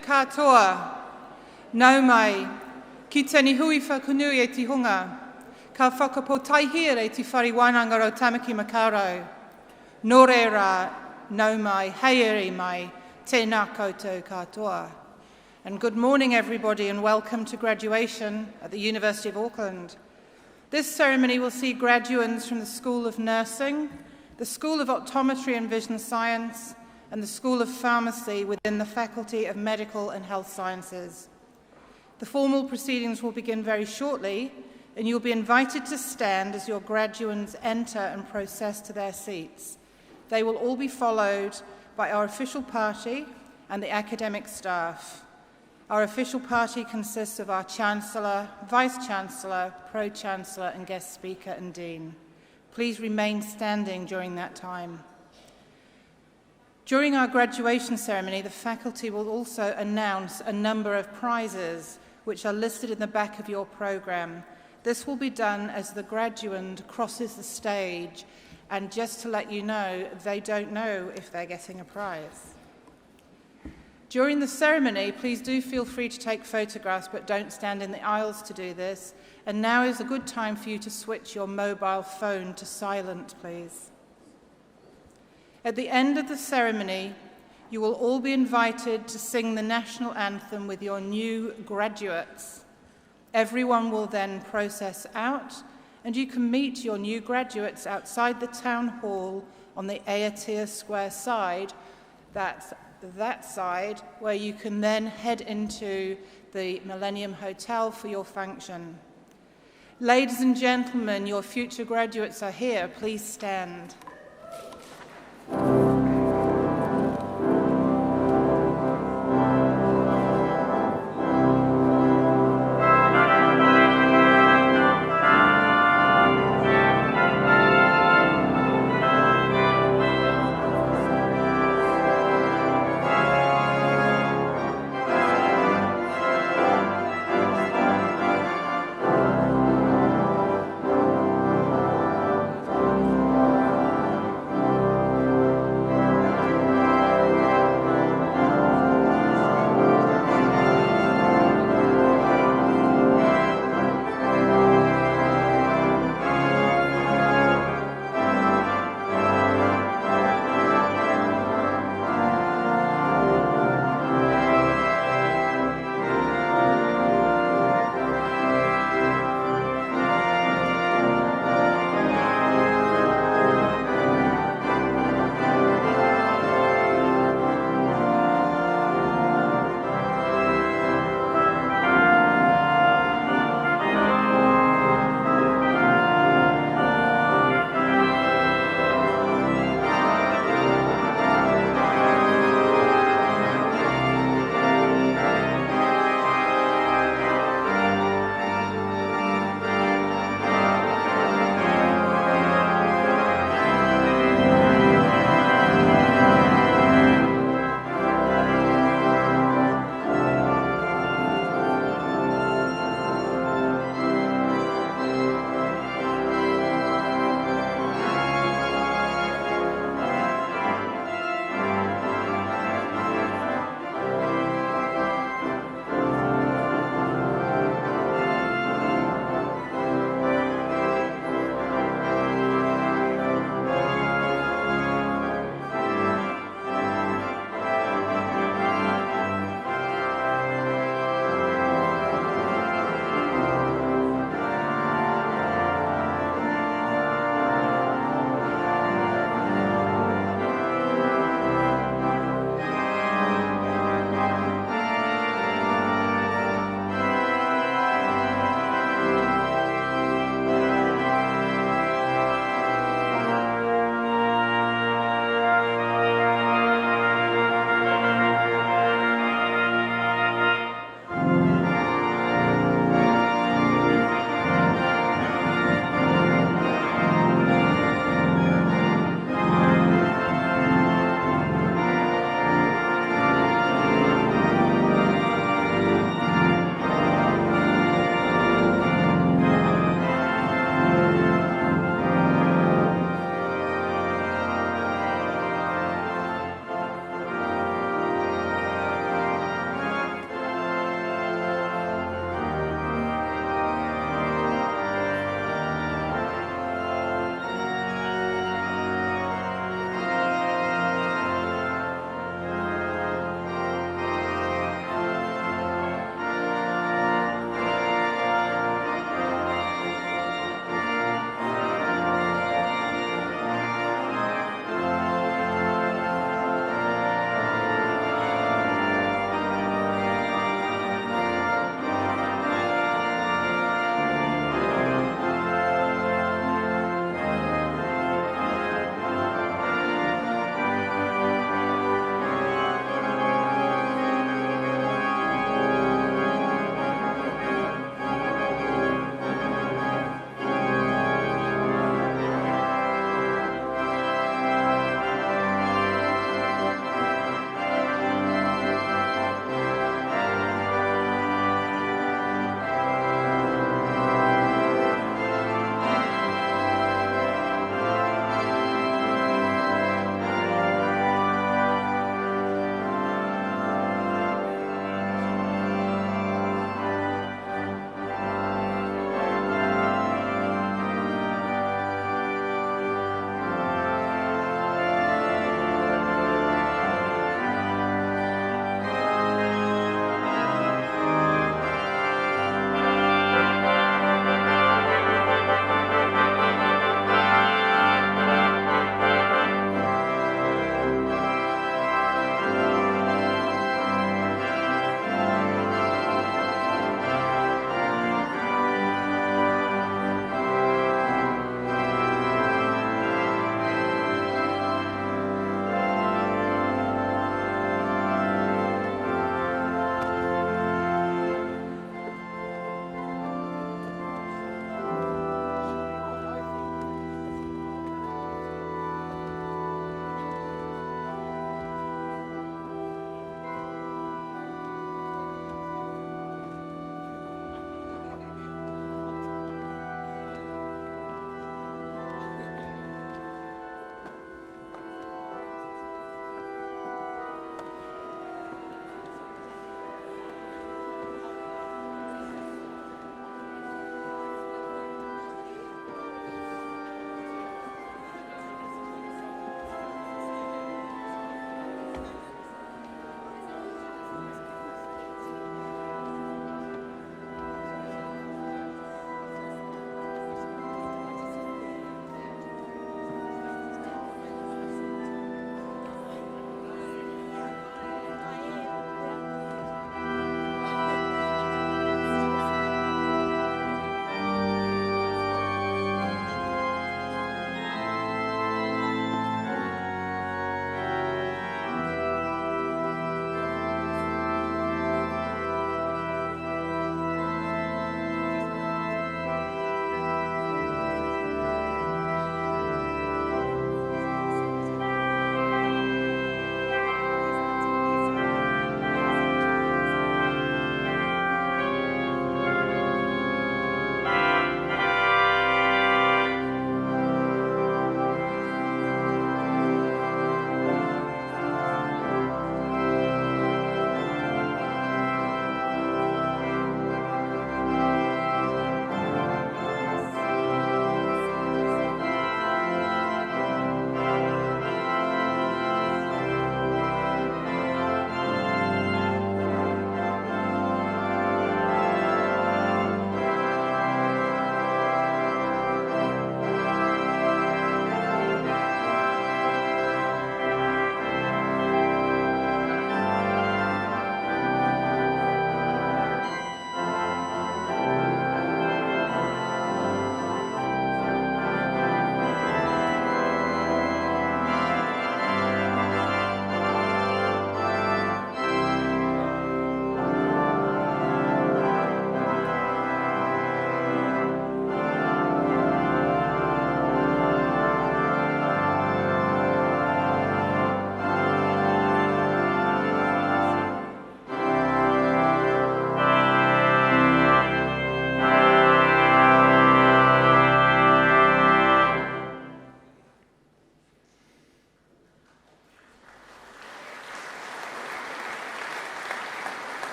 Katoa, nau mai, ki tēni hui whakunui e ti hunga, ka whakapotaihi e ti whariwainanga o Tamaki Makarau. Nō re rā, nau mai, heieri mai, tēnā koutou katoa. And good morning everybody and welcome to graduation at the University of Auckland. This ceremony will see graduates from the School of Nursing, the School of Optometry and Vision Science, and the School of Pharmacy within the Faculty of Medical and Health Sciences. The formal proceedings will begin very shortly, and you'll be invited to stand as your graduates enter and process to their seats. They will all be followed by our official party and the academic staff. Our official party consists of our Chancellor, Vice-Chancellor, Pro-Chancellor and guest speaker and Dean. Please remain standing during that time. During our graduation ceremony, the faculty will also announce a number of prizes which are listed in the back of your programme. This will be done as the graduand crosses the stage, and just to let you know, they don't know if they're getting a prize. During the ceremony, please do feel free to take photographs, but don't stand in the aisles to do this. And now is a good time for you to switch your mobile phone to silent, please. At the end of the ceremony, you will all be invited to sing the national anthem with your new graduates. Everyone will then process out, and you can meet your new graduates outside the town hall on the Aotea Square side. That's that side where you can then head into the Millennium Hotel for your function. Ladies and gentlemen, your future graduates are here. Please stand.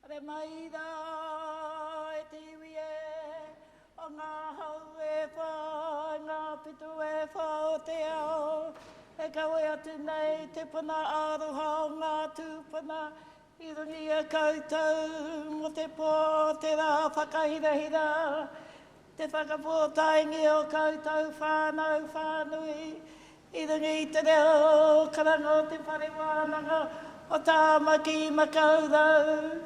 Hare mai da e te iwi e, o ngā hau e whā, ngā pitu e whā o te ao. E kawe atu nei te pana aroha o ngā tūpana, I rungi a koutou mo te pō te rā whakahirahira. Te whakapōtaingi o koutou whānau whānui. I rungi I te reo karanga o te whare wānanga o tā maki makaurau.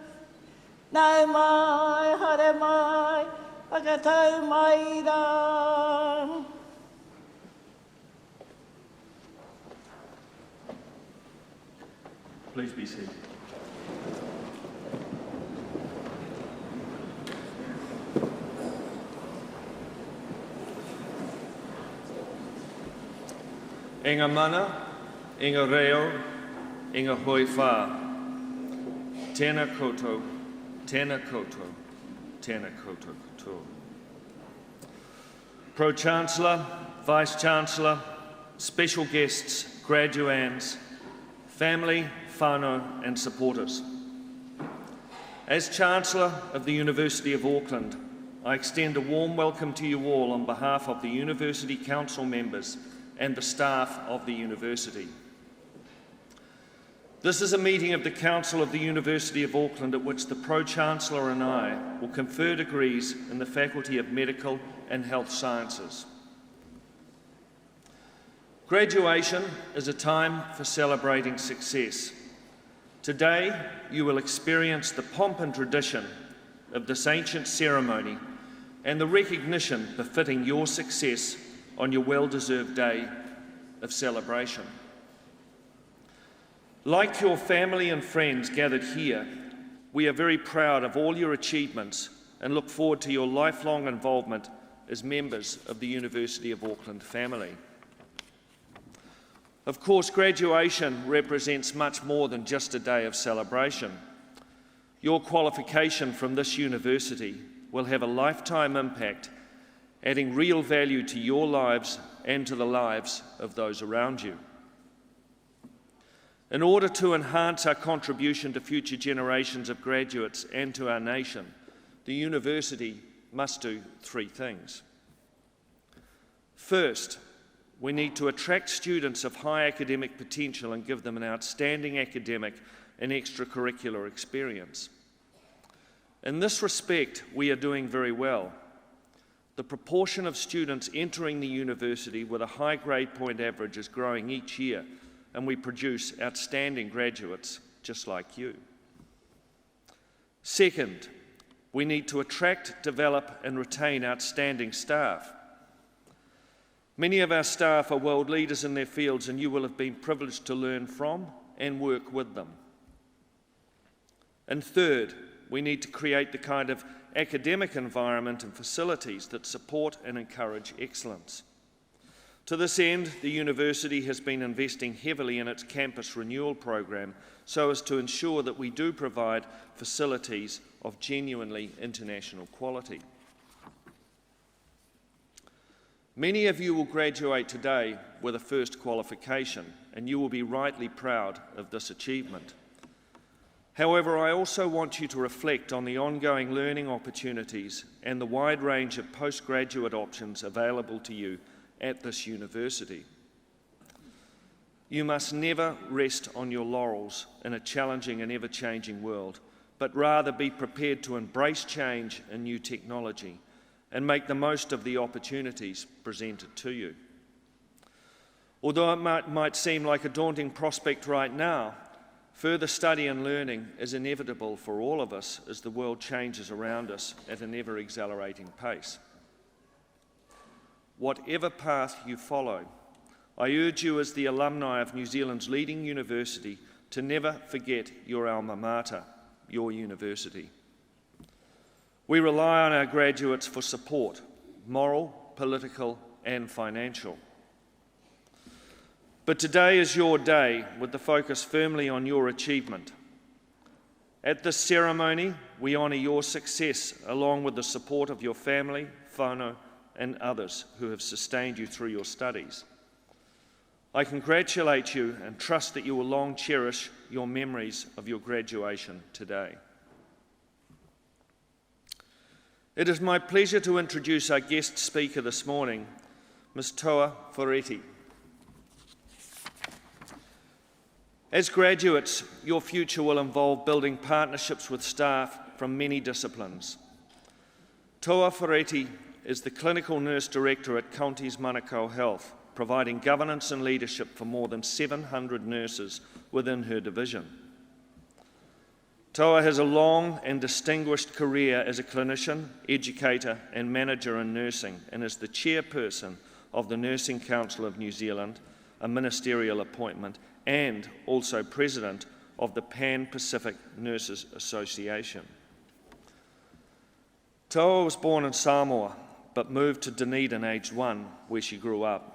Nau mai, hare mai, whakatau mai rā. Please be seated. Inga mana, inga reo, inga hoi whā. Tēnā koutou, tēnā koutou, tēnā koutou katoa. Pro-Chancellor, Vice-Chancellor, special guests, graduands, family, whānau and supporters. As Chancellor of the University of Auckland, I extend a warm welcome to you all on behalf of the University Council members and the staff of the University. This is a meeting of the Council of the University of Auckland at which the Pro-Chancellor and I will confer degrees in the Faculty of Medical and Health Sciences. Graduation is a time for celebrating success. Today, you will experience the pomp and tradition of this ancient ceremony and the recognition befitting your success on your well-deserved day of celebration. Like your family and friends gathered here, we are very proud of all your achievements and look forward to your lifelong involvement as members of the University of Auckland family. Of course, graduation represents much more than just a day of celebration. Your qualification from this university will have a lifetime impact, adding real value to your lives and to the lives of those around you. In order to enhance our contribution to future generations of graduates and to our nation, the university must do three things. First, we need to attract students of high academic potential and give them an outstanding academic and extracurricular experience. In this respect, we are doing very well. The proportion of students entering the university with a high grade point average is growing each year, and we produce outstanding graduates just like you. Second, we need to attract, develop and retain outstanding staff. Many of our staff are world leaders in their fields, and you will have been privileged to learn from and work with them. And third, we need to create the kind of academic environment and facilities that support and encourage excellence. To this end, the university has been investing heavily in its campus renewal program so as to ensure that we do provide facilities of genuinely international quality. Many of you will graduate today with a first qualification, and you will be rightly proud of this achievement. However, I also want you to reflect on the ongoing learning opportunities and the wide range of postgraduate options available to you at this university. You must never rest on your laurels in a challenging and ever-changing world, but rather be prepared to embrace change and new technology and make the most of the opportunities presented to you. Although it might seem like a daunting prospect right now, further study and learning is inevitable for all of us as the world changes around us at an ever-accelerating pace. Whatever path you follow, I urge you as the alumni of New Zealand's leading university to never forget your alma mater, your university. We rely on our graduates for support, moral, political and financial. But today is your day, with the focus firmly on your achievement. At this ceremony, we honour your success along with the support of your family, whānau and others who have sustained you through your studies. I congratulate you and trust that you will long cherish your memories of your graduation today. It is my pleasure to introduce our guest speaker this morning, Ms. Toa Whareiti. As graduates, your future will involve building partnerships with staff from many disciplines. Toa Whareiti is the Clinical Nurse Director at Counties Manukau Health, providing governance and leadership for more than 700 nurses within her division. Toa has a long and distinguished career as a clinician, educator and manager in nursing, and is the chairperson of the Nursing Council of New Zealand, a ministerial appointment, and also president of the Pan-Pacific Nurses Association. Toa was born in Samoa, but moved to Dunedin aged 1, where she grew up.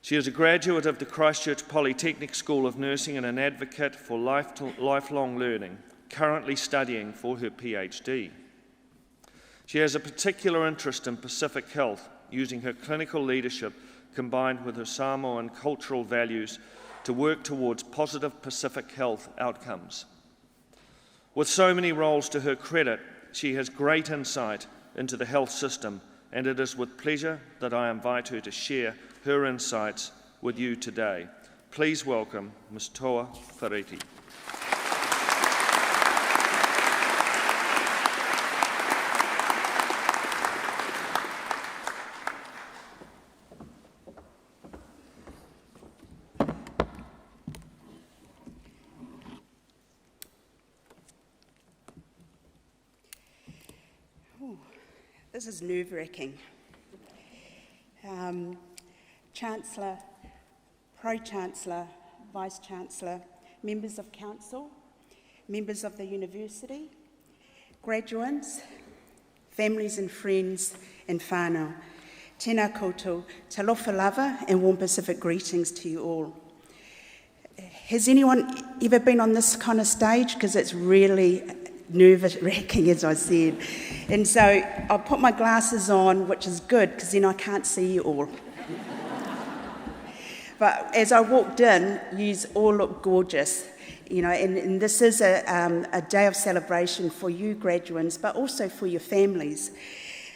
She is a graduate of the Christchurch Polytechnic School of Nursing and an advocate for lifelong learning, currently studying for her PhD. She has a particular interest in Pacific health, using her clinical leadership combined with her Samoan cultural values to work towards positive Pacific health outcomes. With so many roles to her credit, she has great insight into the health system, and it is with pleasure that I invite her to share her insights with you today. Please welcome Ms. Toa Whareiti. This is nerve-wracking. Chancellor, Pro-Chancellor, Vice-Chancellor, members of council, members of the university, graduates, families and friends, and whānau. Tēnā koutou, talofa lava, and warm Pacific greetings to you all. Has anyone ever been on this kind of stage? Because it's really nerve-wracking, as I said. And so I'll put my glasses on, which is good, because then I can't see you all. But as I walked in, you all look gorgeous, you know, and this is a day of celebration for you graduates, but also for your families.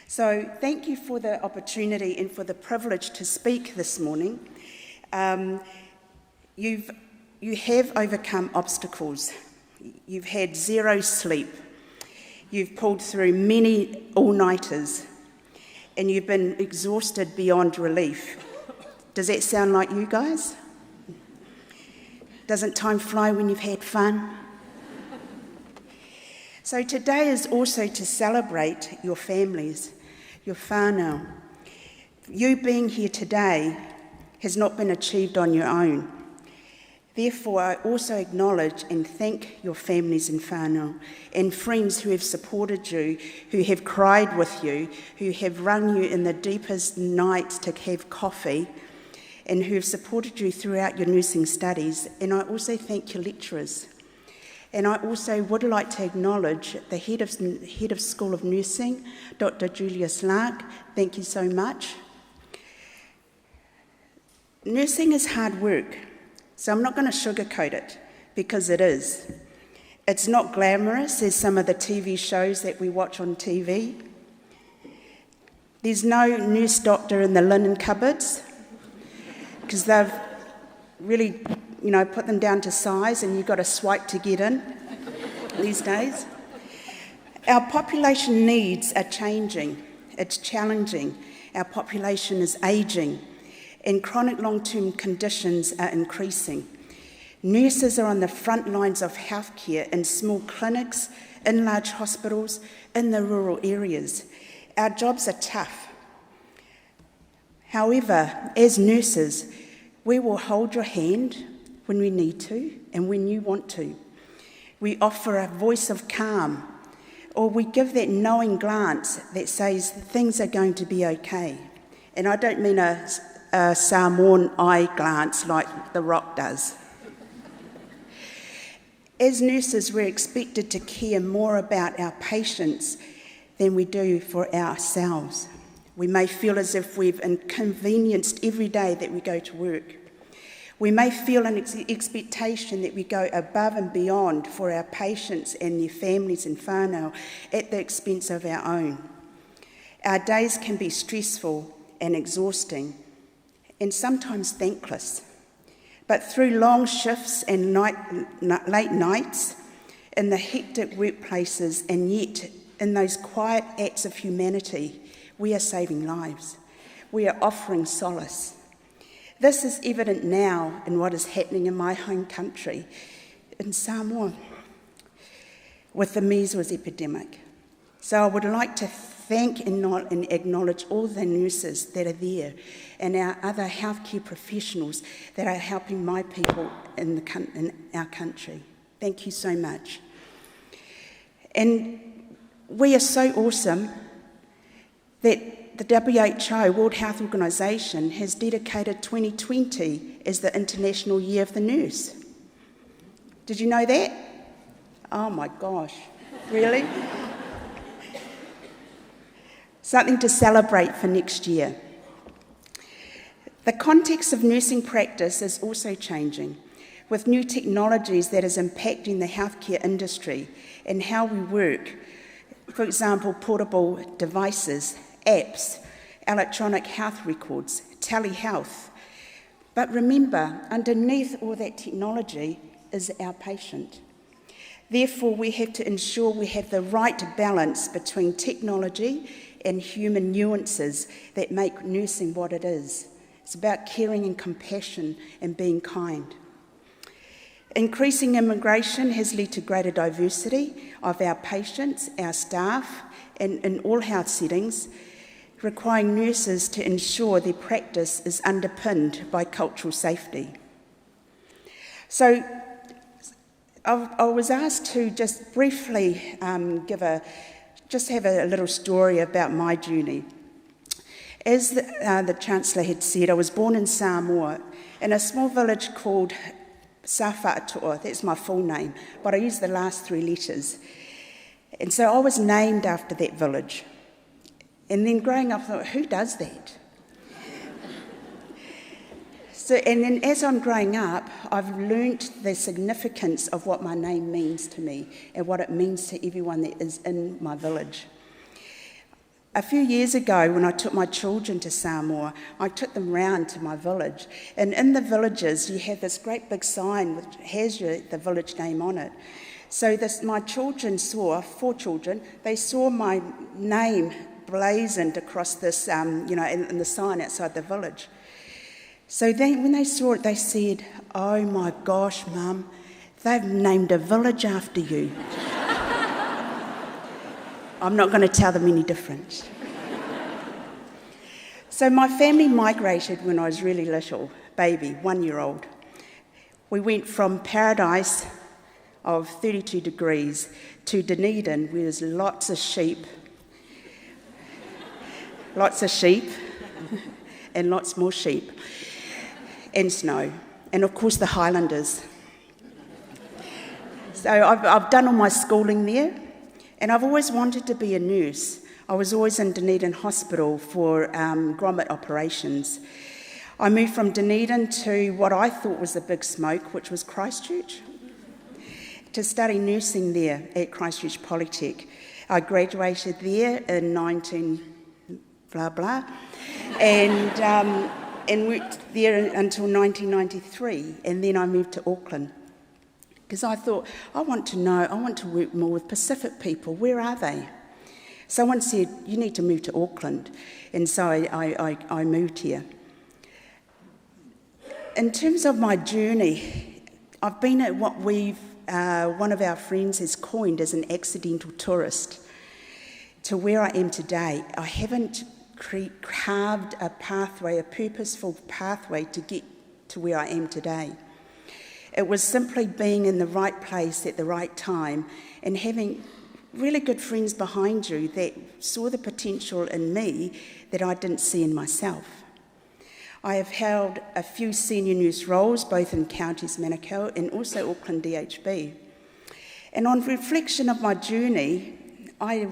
So thank you for the opportunity and for the privilege to speak this morning. You have overcome obstacles. You've had zero sleep. You've pulled through many all-nighters, and you've been exhausted beyond relief. Does that sound like you guys? Doesn't time fly when you've had fun? So today is also to celebrate your families, your whānau. You being here today has not been achieved on your own. Therefore, I also acknowledge and thank your families and whānau and friends who have supported you, who have cried with you, who have rung you in the deepest nights to have coffee, and who have supported you throughout your nursing studies. And I also thank your lecturers. And I also would like to acknowledge the head of School of Nursing, Dr. Julius Lark. Thank you so much. Nursing is hard work, so I'm not going to sugarcoat it, because it is. It's not glamorous as some of the TV shows that we watch on TV. There's no nurse doctor in the linen cupboards, because they've really, put them down to size and you've got to swipe to get in these days. Our population needs are changing. It's challenging. Our population is ageing, and chronic long-term conditions are increasing. Nurses are on the front lines of healthcare in small clinics, in large hospitals, in the rural areas. Our jobs are tough. However, as nurses, we will hold your hand when we need to and when you want to. We offer a voice of calm, or we give that knowing glance that says things are going to be okay. And I don't mean a Samoan eye glance like The Rock does. As nurses, we're expected to care more about our patients than we do for ourselves. We may feel as if we've inconvenienced every day that we go to work. We may feel an expectation that we go above and beyond for our patients and their families and whānau at the expense of our own. Our days can be stressful and exhausting, and sometimes thankless. But through long shifts and late nights, in the hectic workplaces, and yet in those quiet acts of humanity, we are saving lives. We are offering solace. This is evident now in what is happening in my home country, in Samoa, with the measles epidemic. So I would like to thank and acknowledge all the nurses that are there and our other healthcare professionals that are helping my people in our country. Thank you so much. And we are so awesome that the WHO, World Health Organization, has dedicated 2020 as the International Year of the Nurse. Did you know that? Oh my gosh, really? Something to celebrate for next year. The context of nursing practice is also changing, with new technologies that is impacting the healthcare industry and how we work. For example, portable devices, apps, electronic health records, telehealth. But remember, underneath all that technology is our patient. Therefore, we have to ensure we have the right balance between technology and human nuances that make nursing what it is. It's about caring and compassion and being kind. Increasing immigration has led to greater diversity of our patients, our staff, and in all health settings, requiring nurses to ensure their practice is underpinned by cultural safety. So I was asked to just briefly have a little story about my journey. As the Chancellor had said, I was born in Samoa in a small village called Sawhātua. That's my full name, but I use the last 3 letters. And so I was named after that village. And then growing up, I thought, who does that? And then as I'm growing up, I've learnt the significance of what my name means to me and what it means to everyone that is in my village. A few years ago, when I took my children to Samoa, I took them round to my village. And in the villages, you have this great big sign which has the village name on it. So my children saw, 4 children, they saw my name blazoned across this, in the sign outside the village. So when they saw it, they said, "Oh my gosh, Mum, they've named a village after you." I'm not going to tell them any different. So my family migrated when I was really little, baby, 1-year-old. We went from paradise of 32 degrees to Dunedin, where there's lots of sheep, and lots more sheep, and snow, and of course the Highlanders. So I've done all my schooling there, and I've always wanted to be a nurse. I was always in Dunedin Hospital for grommet operations. I moved from Dunedin to what I thought was the big smoke, which was Christchurch, to study nursing there at Christchurch Polytech. I graduated there in 19 blah blah, and worked there until 1993, and then I moved to Auckland. Because I thought, I want to work more with Pacific people. Where are they? Someone said, you need to move to Auckland, and so I moved here. In terms of my journey, I've been at what one of our friends has coined as an accidental tourist to where I am today. I haven't carved a pathway, a purposeful pathway to get to where I am today. It was simply being in the right place at the right time and having really good friends behind you that saw the potential in me that I didn't see in myself. I have held a few senior nurse roles, both in Counties Manukau and also Auckland DHB. And on reflection of my journey, I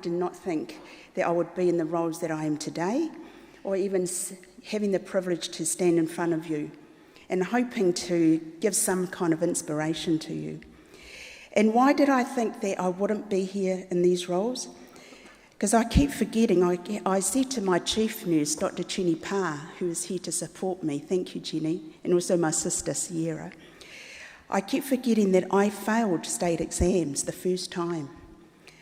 did not think that I would be in the roles that I am today, or even having the privilege to stand in front of you. and hoping to give some kind of inspiration to you. And why did I think that I wouldn't be here in these roles? Because I keep forgetting, I said to my chief nurse, Dr. Jenny Parr, who is here to support me, thank you Jenny, and also my sister Sierra, I keep forgetting that I failed state exams the first time.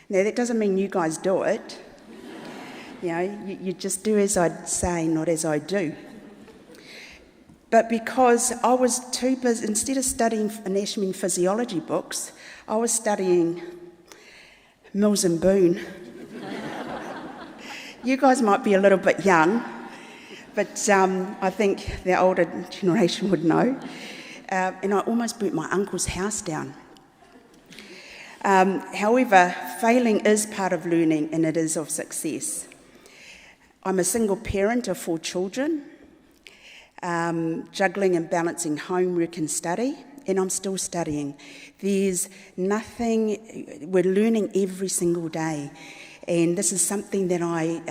Now that doesn't mean you guys do it, you just do as I say, not as I do. But because I was too busy, instead of studying anatomy and physiology books, I was studying Mills and Boon. You guys might be a little bit young, but I think the older generation would know. And I almost burnt my uncle's house down. However, failing is part of learning and it is of success. I'm a single parent of 4 children, juggling and balancing homework and study, and I'm still studying. There's nothing, we're learning every single day, and this is something that I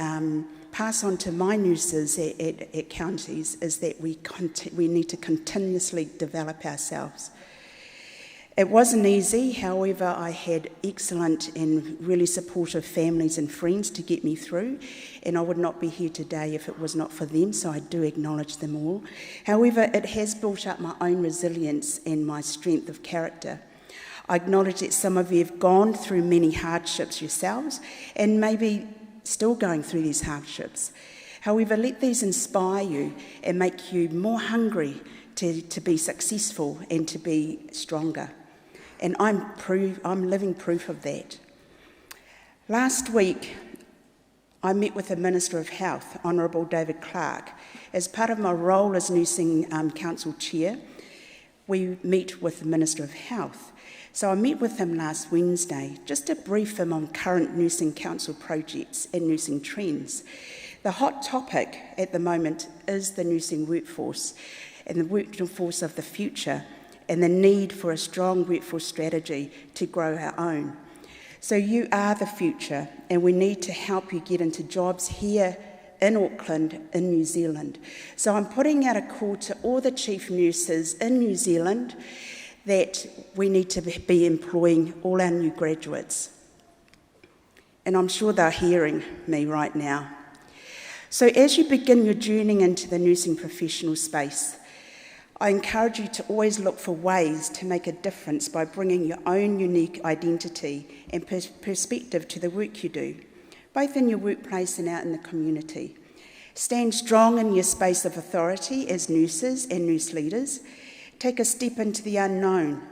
pass on to my nurses at counties, is that we need to continuously develop ourselves. It wasn't easy, however, I had excellent and really supportive families and friends to get me through, and I would not be here today if it was not for them, so I do acknowledge them all. However, it has built up my own resilience and my strength of character. I acknowledge that some of you have gone through many hardships yourselves, and maybe still going through these hardships. However, let these inspire you and make you more hungry to be successful and to be stronger. And I'm living proof of that. Last week, I met with the Minister of Health, Honourable David Clark. As part of my role as Nursing Council Chair, we meet with the Minister of Health. So I met with him last Wednesday just to brief him on current Nursing Council projects and nursing trends. The hot topic at the moment is the nursing workforce and the workforce of the future, and the need for a strong workforce strategy to grow our own. So you are the future, and we need to help you get into jobs here in Auckland, in New Zealand. So I'm putting out a call to all the chief nurses in New Zealand that we need to be employing all our new graduates. And I'm sure they're hearing me right now. So as you begin your journey into the nursing professional space, I encourage you to always look for ways to make a difference by bringing your own unique identity and perspective to the work you do, both in your workplace and out in the community. Stand strong in your space of authority as nurses and nurse leaders. Take a step into the unknown.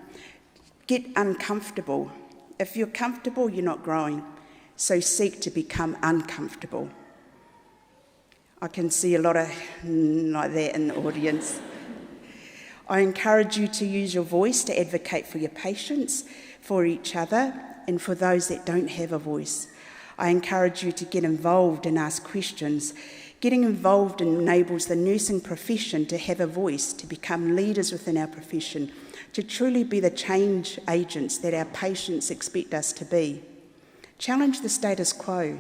Get uncomfortable. If you're comfortable, you're not growing, so seek to become uncomfortable. I can see a lot of like that in the audience. I encourage you to use your voice to advocate for your patients, for each other, and for those that don't have a voice. I encourage you to get involved and ask questions. Getting involved enables the nursing profession to have a voice, to become leaders within our profession, to truly be the change agents that our patients expect us to be. Challenge the status quo.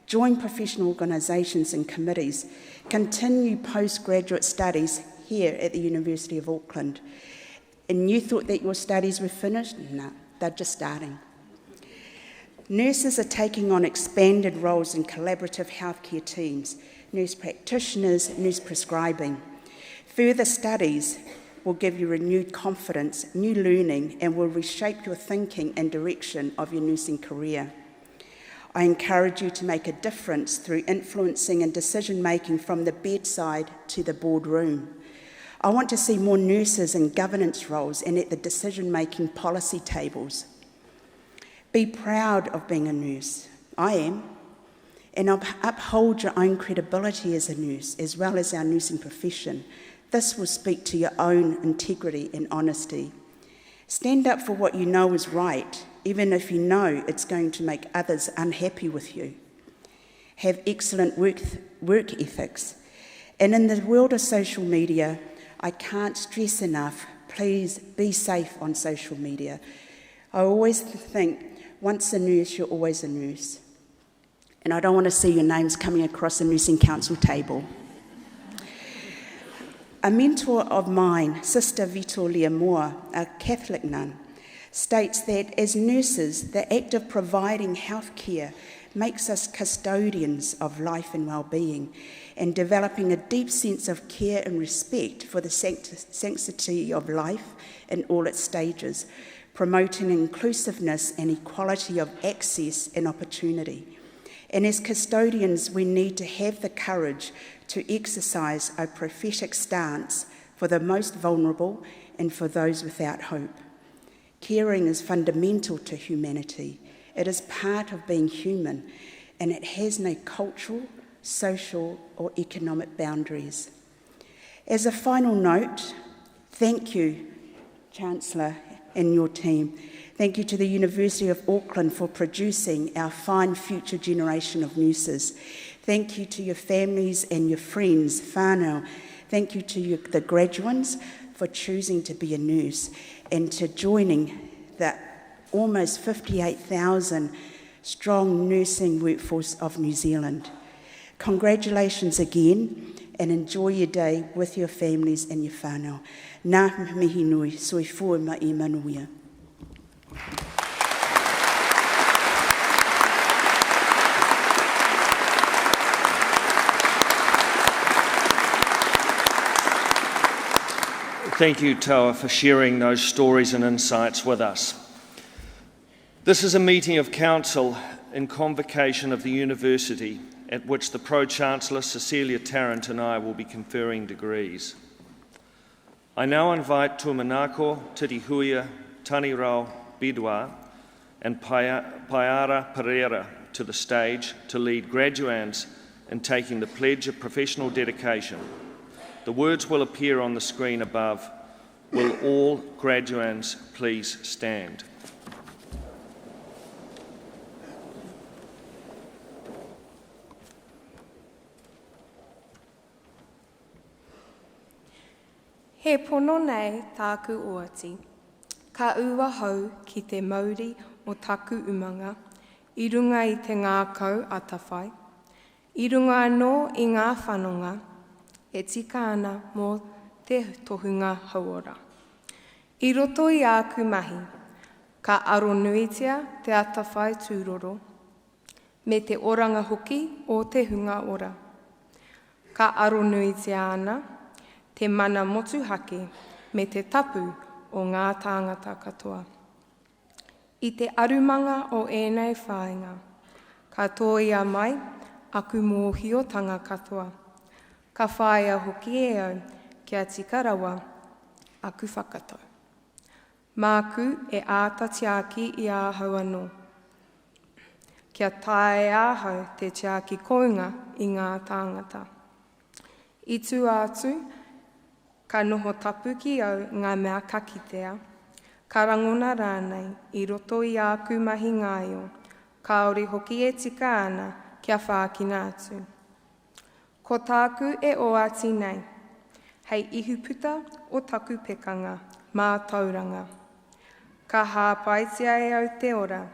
Join professional organisations and committees. Continue postgraduate studies here at the University of Auckland. And you thought that your studies were finished? No, they're just starting. Nurses are taking on expanded roles in collaborative healthcare teams, nurse practitioners, nurse prescribing. Further studies will give you renewed confidence, new learning, and will reshape your thinking and direction of your nursing career. I encourage you to make a difference through influencing and decision-making from the bedside to the boardroom. I want to see more nurses in governance roles and at the decision-making policy tables. Be proud of being a nurse. I am. And uphold your own credibility as a nurse, as well as our nursing profession. This will speak to your own integrity and honesty. Stand up for what you know is right, even if you know it's going to make others unhappy with you. Have excellent work ethics. And in the world of social media, I can't stress enough, please be safe on social media. I always think, once a nurse, you're always a nurse. And I don't want to see your names coming across the Nursing Council table. A mentor of mine, Sister Vitolia Moore, a Catholic nun, states that as nurses, the act of providing health care makes us custodians of life and well-being, and developing a deep sense of care and respect for the sanctity of life in all its stages, promoting inclusiveness and equality of access and opportunity. And as custodians, we need to have the courage to exercise a prophetic stance for the most vulnerable and for those without hope. Caring is fundamental to humanity. It is part of being human, and it has no cultural, social, or economic boundaries. As a final note, thank you, Chancellor, and your team. Thank you to the University of Auckland for producing our fine future generation of nurses. Thank you to your families and your friends, whānau. Thank you to the graduates for choosing to be a nurse and to joining the almost 58,000 strong nursing workforce of New Zealand. Congratulations again, and enjoy your day with your families and your whānau. Nā mihi nui, soi fua ma I manuia. Thank you, Toa, for sharing those stories and insights with us. This is a meeting of council in convocation of the university at which the Pro-Chancellor Cecilia Tarrant and I will be conferring degrees. I now invite Tuamanako, Titihuia, Tanirau, Bidwa and Paiara Pereira to the stage to lead graduands in taking the pledge of professional dedication. The words will appear on the screen above. Will all graduands please stand? He pono nei tāku oati. Ka ua hau ki te mauri o taku umanga, I runga I te ngākau atawhai. I runga anō I ngā whanonga, e tika ana mō te tohunga hauora. I roto I āku mahi, ka aro nuitia te atawhai tūroro, me te oranga hoki o te hunga ora. Ka aro nuitia ana, te mana motuhake me te tapu o ngā tāngata katoa. I te arumanga o ēnei whāinga, ka tōia mai aku mōhiotanga katoa. Ka whāia hoki e au kia tika rawa aku whakatau. Māku e āta tiaki I āhau anō. Kia tae āhau te tiaki kounga I ngā tāngata. I tū atu, ka noho tapu ki au ngā mea kakitea, ka rangona rānei I roto I āku mahi ngāio, kāore hoki e tika ana kia whākina atu. Ko tāku e oati nei, hei ihuputa o taku pekanga mā tauranga. Ka hāpaitia e au te ora,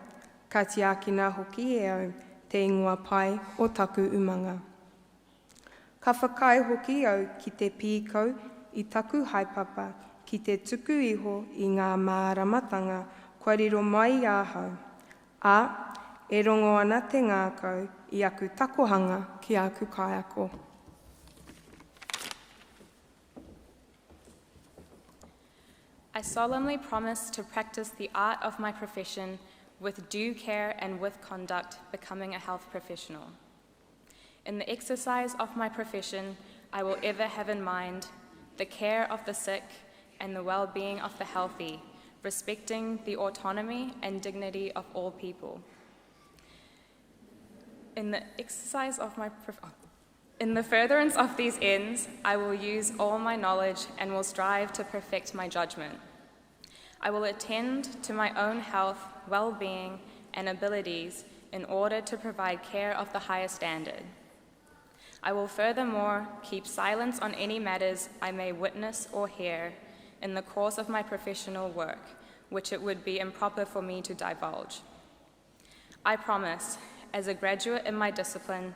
ka tiakina hoki e au te ingoa pai o taku umanga. Ka whakai hoki au ki te pīkau I taku haipapa ki te tuku iho I ngā māramatanga kua riro mai āhau. A, e rongo ana te ngākau I aku takohanga ki aku kaiako. I solemnly promise to practice the art of my profession with due care and with conduct becoming a health professional. In the exercise of my profession, I will ever have in mind the care of the sick and the well-being of the healthy, respecting the autonomy and dignity of all people. In the furtherance of these ends, I will use all my knowledge and will strive to perfect my judgment. I will attend to my own health, well-being, and abilities in order to provide care of the highest standard. I will furthermore keep silence on any matters I may witness or hear in the course of my professional work, which it would be improper for me to divulge. I promise, as a graduate in my discipline,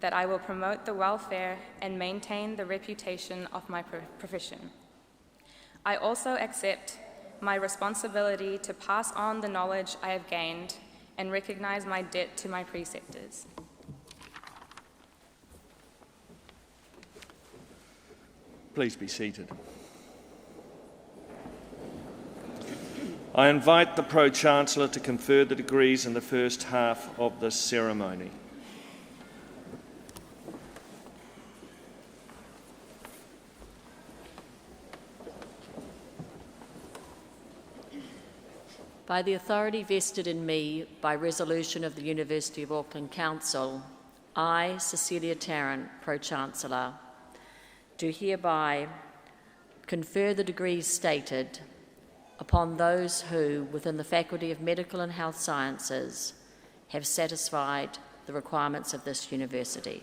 that I will promote the welfare and maintain the reputation of my profession. I also accept my responsibility to pass on the knowledge I have gained and recognize my debt to my preceptors. Please be seated. I invite the Pro-Chancellor to confer the degrees in the first half of this ceremony. By the authority vested in me by resolution of the University of Auckland Council, I, Cecilia Tarrant, Pro-Chancellor, do hereby confer the degrees stated upon those who, within the Faculty of Medical and Health Sciences, have satisfied the requirements of this university.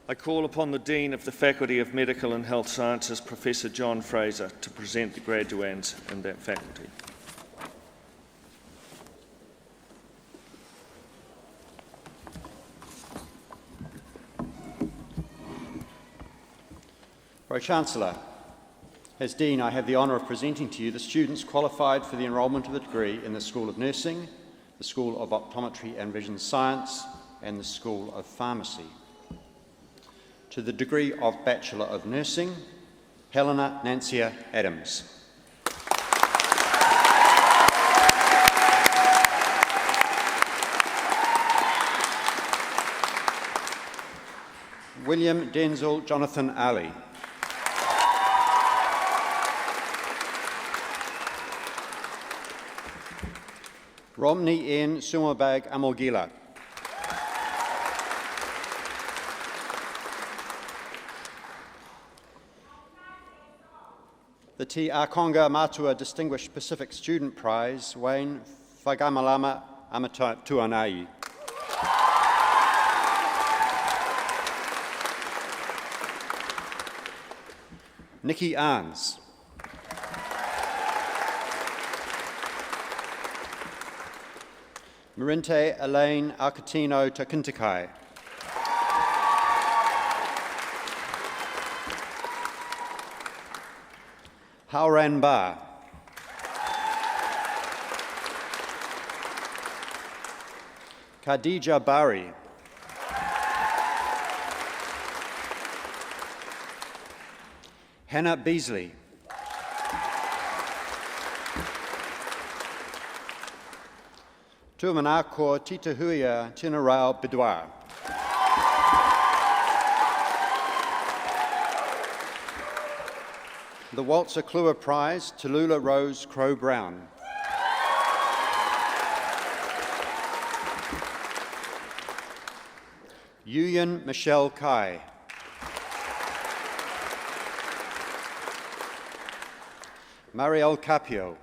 I call upon the Dean of the Faculty of Medical and Health Sciences, Professor John Fraser, to present the graduands in that faculty. Pro-Chancellor, as Dean, I have the honour of presenting to you the students qualified for the enrolment of the degree in the School of Nursing, the School of Optometry and Vision Science, and the School of Pharmacy. To the degree of Bachelor of Nursing, Helena Nancia Adams. William Denzel Jonathan Ali. Romney N. Sumabag Amogila. The Te Akonga Matua Distinguished Pacific Student Prize, Wayne Whagamalama Amatuanai. Nikki Arns. Marinte Elaine Arcatino Takintakai. Hauran Ba. Khadija Bari. Hannah Beasley. Tuamanako Titahuia Tinarau Bidwa. The Walter Kluwer Prize, Tallulah Rose Crow Brown. Yuyan Michelle Kai. Marielle Capio.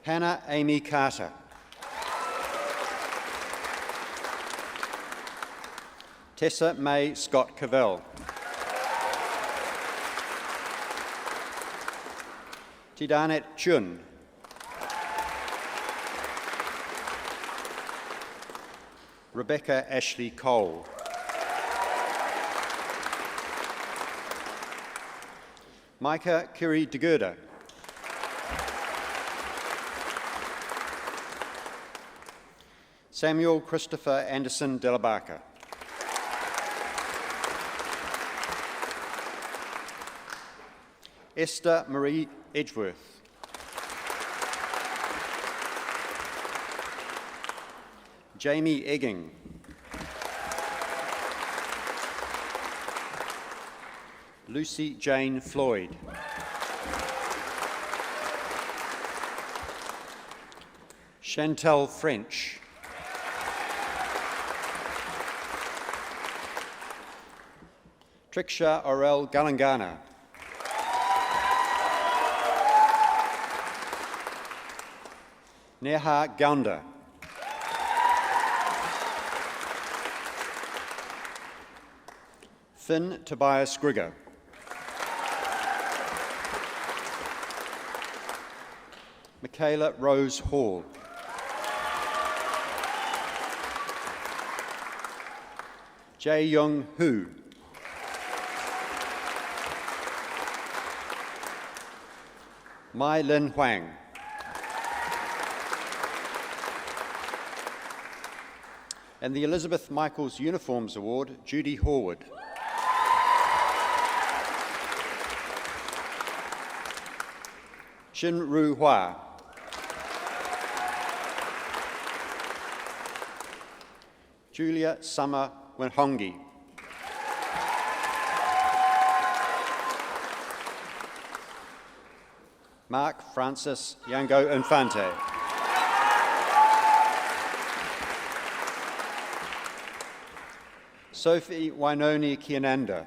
Hannah Amy Carter. Tessa May Scott Cavell. Tidanet Chun. Rebecca Ashley Cole. Micah Kiri Degurda. Samuel Christopher Anderson Delabarca. Esther Marie Edgeworth. Jamie Egging. Lucy Jane Floyd. Chantal French. Triksha Orel Galangana. Neha Gaunda. Finn Tobias Grigger. Michaela Rose Hall. Jae Young Hu. Mai Lin Huang. And the Elizabeth Michaels Uniforms Award, Judy Horwood. Shin Ru Hua. Julia Summer Wenhongi. Mark Francis Yango Infante. Sophie Wainoni Kiananda.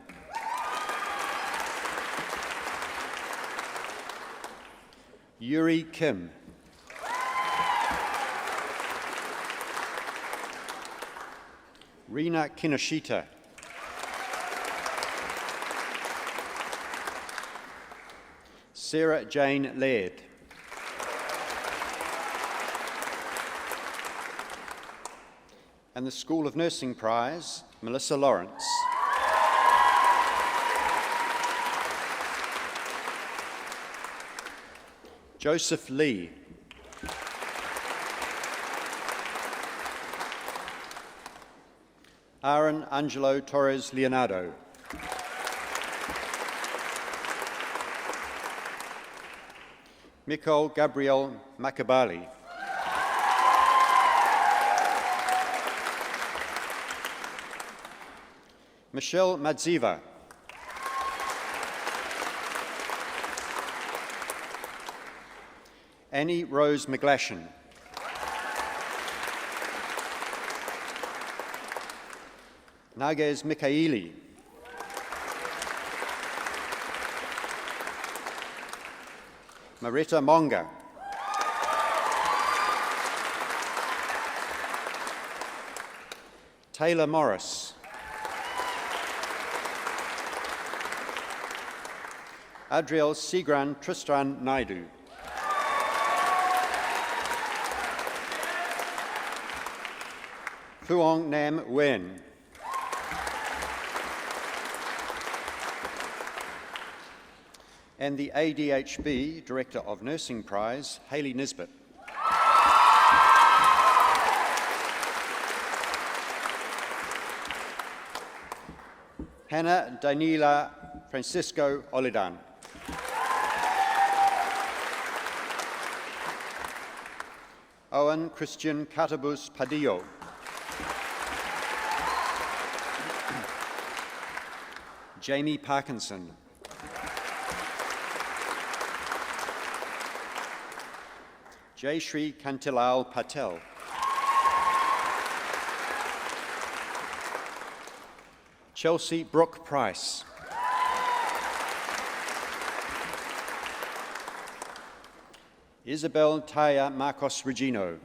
Yuri Kim. Rina Kinoshita. Sarah Jane Laird. And the School of Nursing Prize, Melissa Lawrence. Joseph Lee. Aaron Angelo Torres Leonardo. Nicole Gabrielle Makabali. Michelle Madziva. Annie Rose McGlashan. Nages Mikaeli. Marita Monga. Taylor Morris. Adriel Sigran Tristan Naidu. Phuong Nam Wen. And the ADHB Director of Nursing Prize, Hayley Nisbet. Hannah Daniela Francisco Olidan. Owen Christian Catabus Padillo. Jamie Parkinson. Jayashri Kantilal Patel. Chelsea Brooke Price. Isabel Taya Marcos Regino.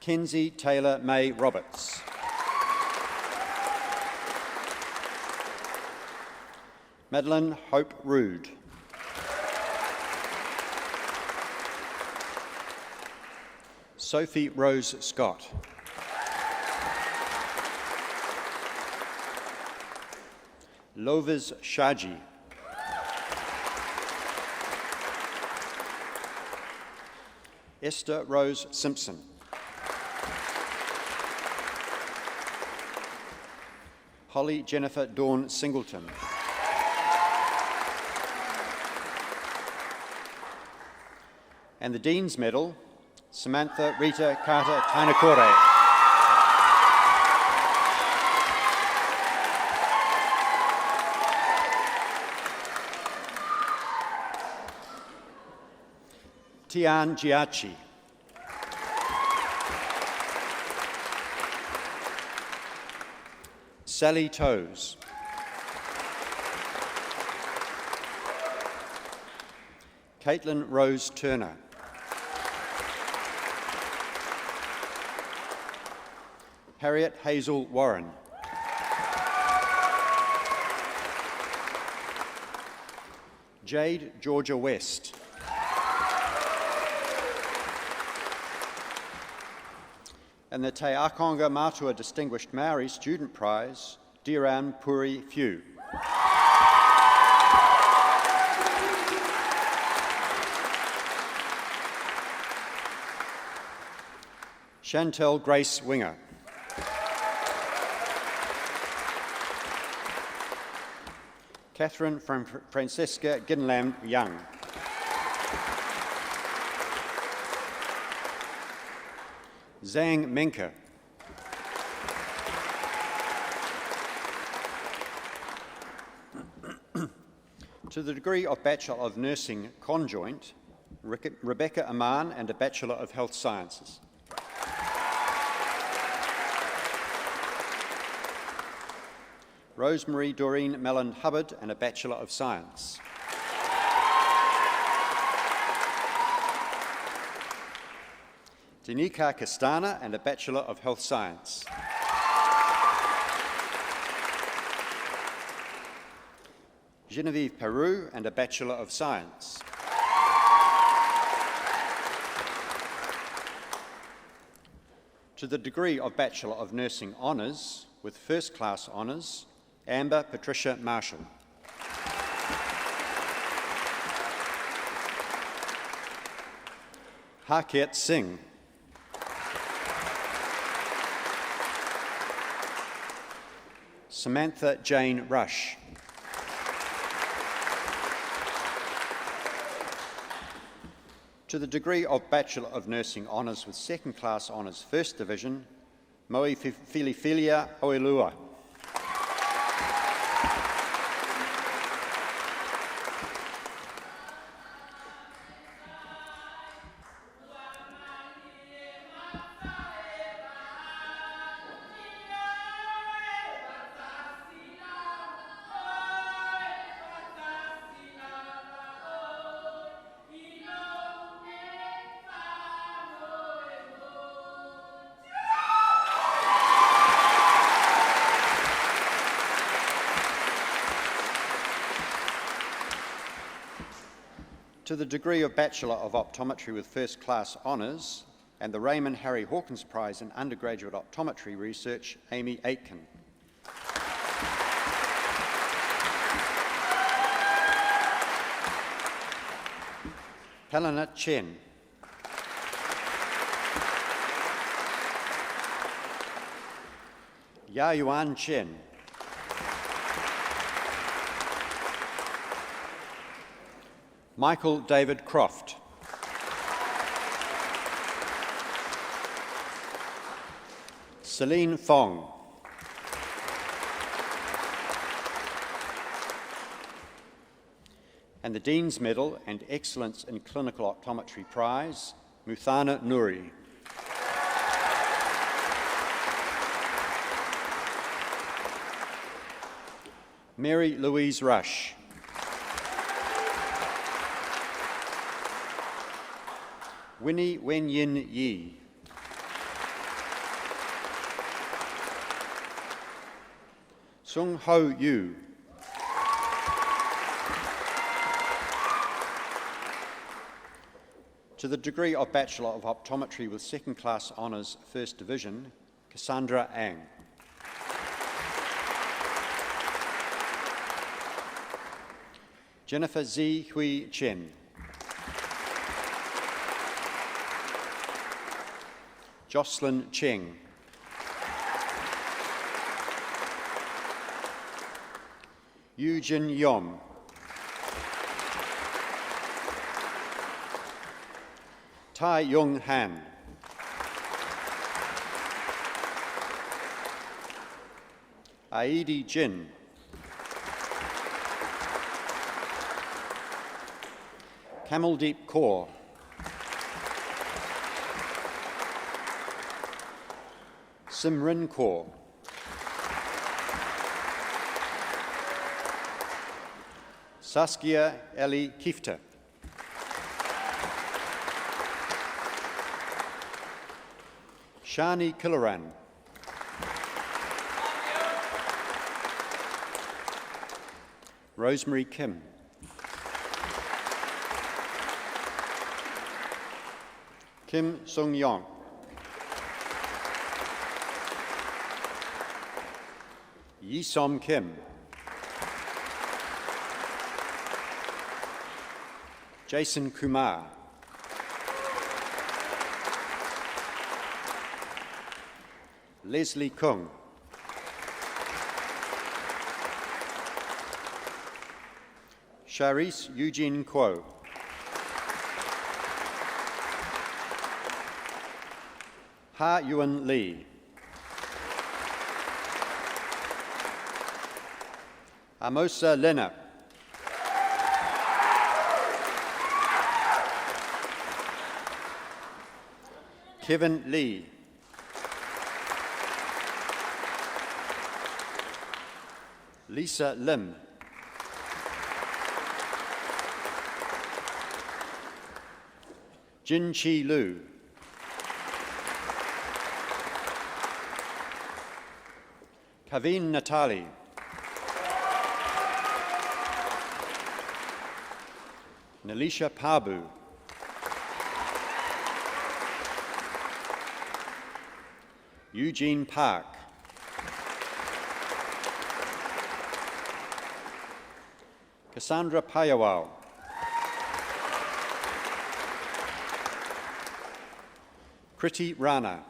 Kenzie Taylor May Roberts. Madeline Hope Rood. Sophie Rose Scott. Lovis Shaji. Esther Rose Simpson. Holly Jennifer Dawn Singleton. And the Dean's Medal, Samantha Rita Carter Tainakore. Tian Giachi. Sally Toes. Caitlin Rose Turner. Harriet Hazel Warren. Jade Georgia West. And the Te Akonga Matua Distinguished Maori Student Prize, Diran Puri Few. Chantel Grace Winger. Catherine Francesca Ginlam Young. Zhang Menka. To the degree of Bachelor of Nursing Conjoint, Rebecca Aman and a Bachelor of Health Sciences. Rosemary Doreen Melland Hubbard and a Bachelor of Science. Denika Castana and a Bachelor of Health Science. Genevieve Peru and a Bachelor of Science. To the degree of Bachelor of Nursing Honours, with First Class Honours, Amber Patricia Marshall. Harkiat Singh. Samantha Jane Rush. To the degree of Bachelor of Nursing Honours with Second Class Honours First Division, Moe Filifilia Oelua. To the degree of Bachelor of Optometry with First Class Honours and the Raymond Harry Hawkins Prize in Undergraduate Optometry Research, Amy Aitken. Helena Chen. Ya-Yuan Chen. Michael David Croft. Celine Fong. And the Dean's Medal and Excellence in Clinical Optometry Prize, Muthana Nuri. Mary Louise Rush. Winnie Wen-Yin Yi. Sung Ho Yu. To the degree of Bachelor of Optometry with Second Class Honours First Division, Cassandra Ang. Jennifer Zi Hui Chen. Jocelyn Cheng. Yu Jin Yom. Tai Yung Han. Aidi Jin. Kamaldeep Kaur. Simran Kaur. Saskia Ali Kifta. Shani Killaran. Rosemary Kim. Kim Sung Yong. Yi Som Kim. Jason Kumar. Leslie Kung. Sharice Eugene Kuo. Ha Yuan Lee. Amosa Lena. Kevin Lee. Lisa Lim. Jin Chi Lu. Kaveen Natali. Nalisha Pabu. Eugene Park. Cassandra Payawal. Kriti Rana.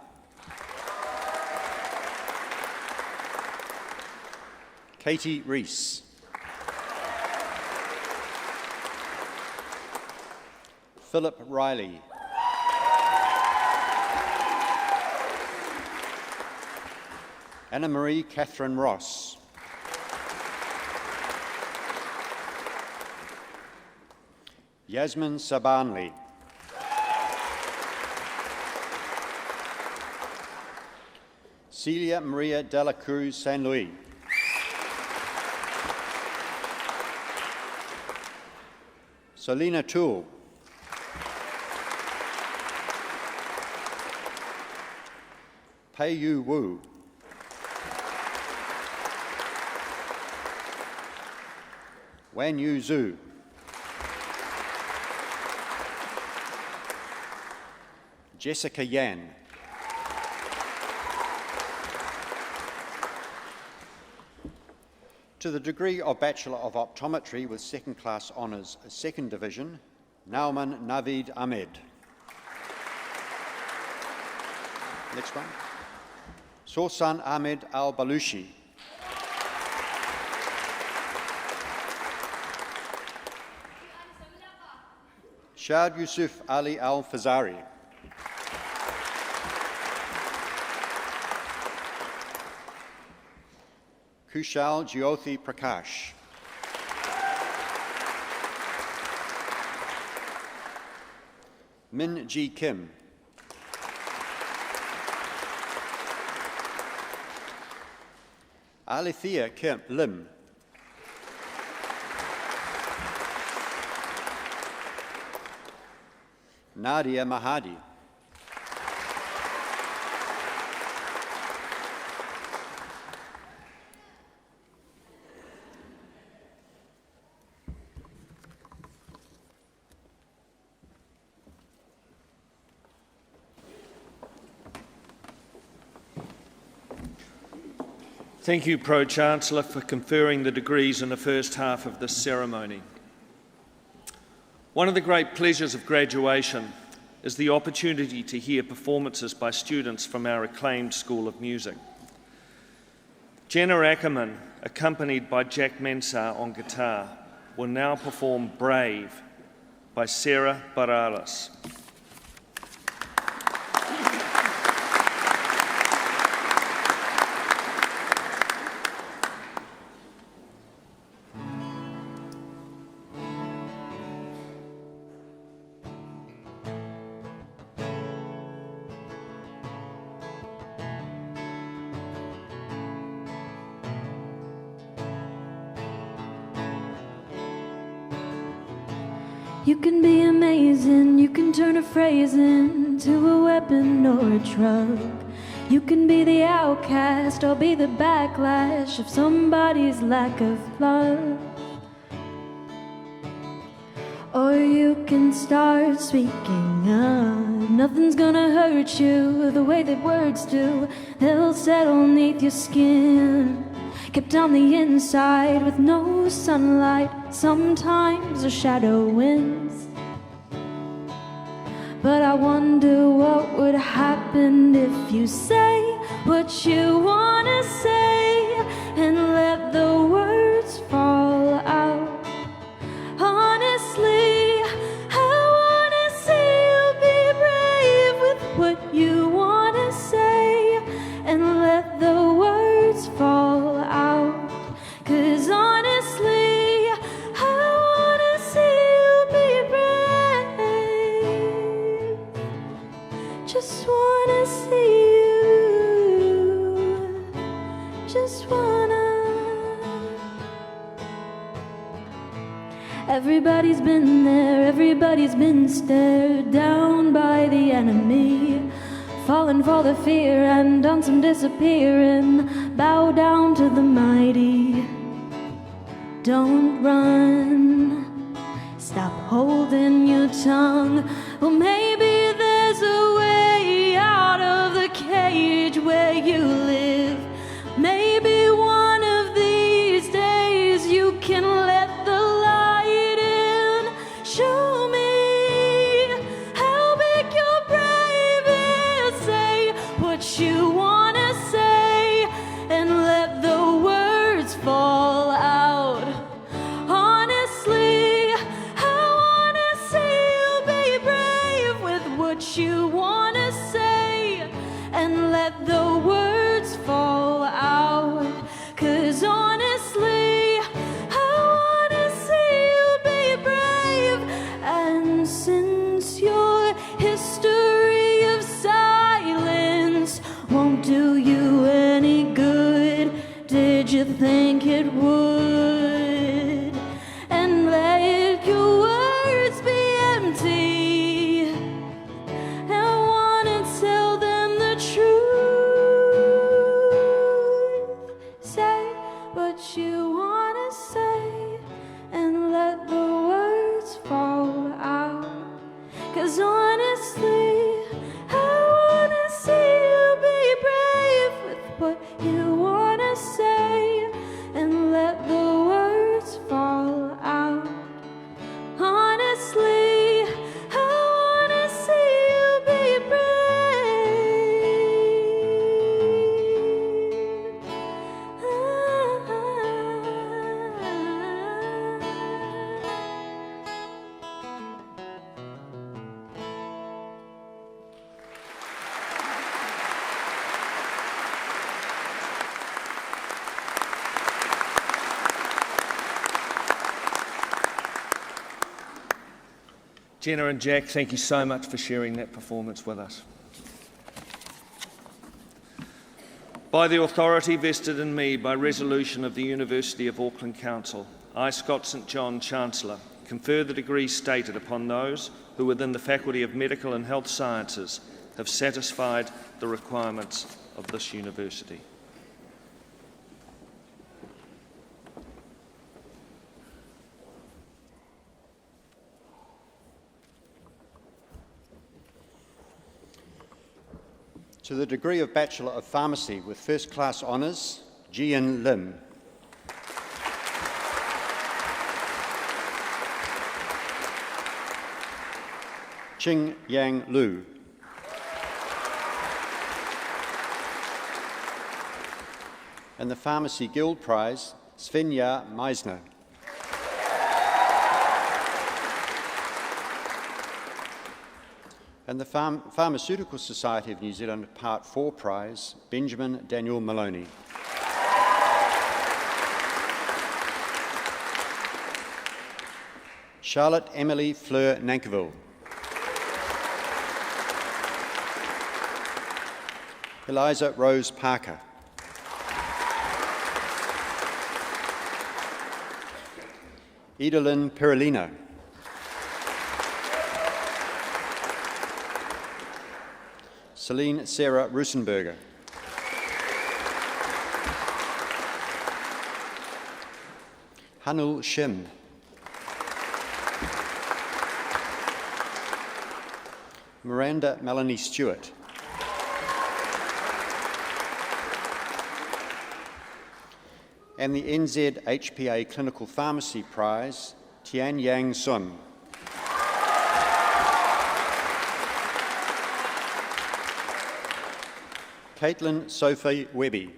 Katie Rees. Philip Riley. Anna Marie Catherine Ross. Yasmin Sabanli. Celia Maria Dela Cruz San Luis. Selena Toole. Pei Yu Wu. Wan Yu Zhu. Jessica Yan. To the degree of Bachelor of Optometry with second class honours, second division, Nauman Naveed Ahmed. Next one. Sorsan Ahmed Al-Balushi. Shad Yusuf Ali Al-Fazari. Kushal Jyothi Prakash. Min Ji Kim. Alithea Kim Lim. Nadia Mahadi. Thank you, Pro-Chancellor, for conferring the degrees in the first half of this ceremony. One of the great pleasures of graduation is the opportunity to hear performances by students from our acclaimed School of Music. Jenna Ackerman, accompanied by Jack Mensah on guitar, will now perform Brave by Sarah Baralas. You can be amazing, you can turn a phrase into a weapon or a drug. You can be the outcast or be the backlash of somebody's lack of love. or you can start speaking up. Nothing's gonna hurt you the way that words do. They'll settle neath your skin, kept on the inside with no sunlight. Sometimes a shadow wins. But I wonder what would happen if you say what you wanna say and let the words fall out. Honestly, I wanna see you be brave with what you wanna say and let the words fall out. 'Cause honestly, I wanna see you be brave. Just wanna see you. Just wanna. Everybody's been there, everybody's been stared down by the enemy, fallen for the fear and done some disappearing. Bow down to the mighty. Don't run. Stop holding your tongue. Well, maybe there's a way out of the cage where you live. Maybe one of these days you can let the light in. Show me how big your brave is. Say what you wanna say and let the words fall out. Honestly, I wanna see you be brave with what you wanna say and let the words fall out. 'Cause honestly, I wanna see you be brave. And since your history of silence won't do you any good, did you think it would? And let your words be empty. I wanna tell them the truth. Say what you wanna say and let the words fall out. 'Cause honestly, I wanna see you be brave with what you wanna say and let the words fall out. Honestly, I wanna see you be Jenna and Jack, thank you so much for sharing that performance with us. By the authority vested in me by resolution of the University of Auckland Council, I, Scott St John, Chancellor, confer the degree stated upon those who within the Faculty of Medical and Health Sciences have satisfied the requirements of this university. To the degree of Bachelor of Pharmacy with First Class Honours, Jian Lim. Ching Yang Lu. And the Pharmacy Guild Prize, Svenja Meisner. And the Pharmaceutical Society of New Zealand Part 4 Prize, Benjamin Daniel Maloney. Charlotte Emily Fleur Nankiville. Eliza Rose Parker. Idalyn Perolino. Celine Sarah Rusenberger. Hanul Shim. Miranda Melanie Stewart. And the NZHPA Clinical Pharmacy Prize, Tian Yang Sun. Caitlin Sophie Webby.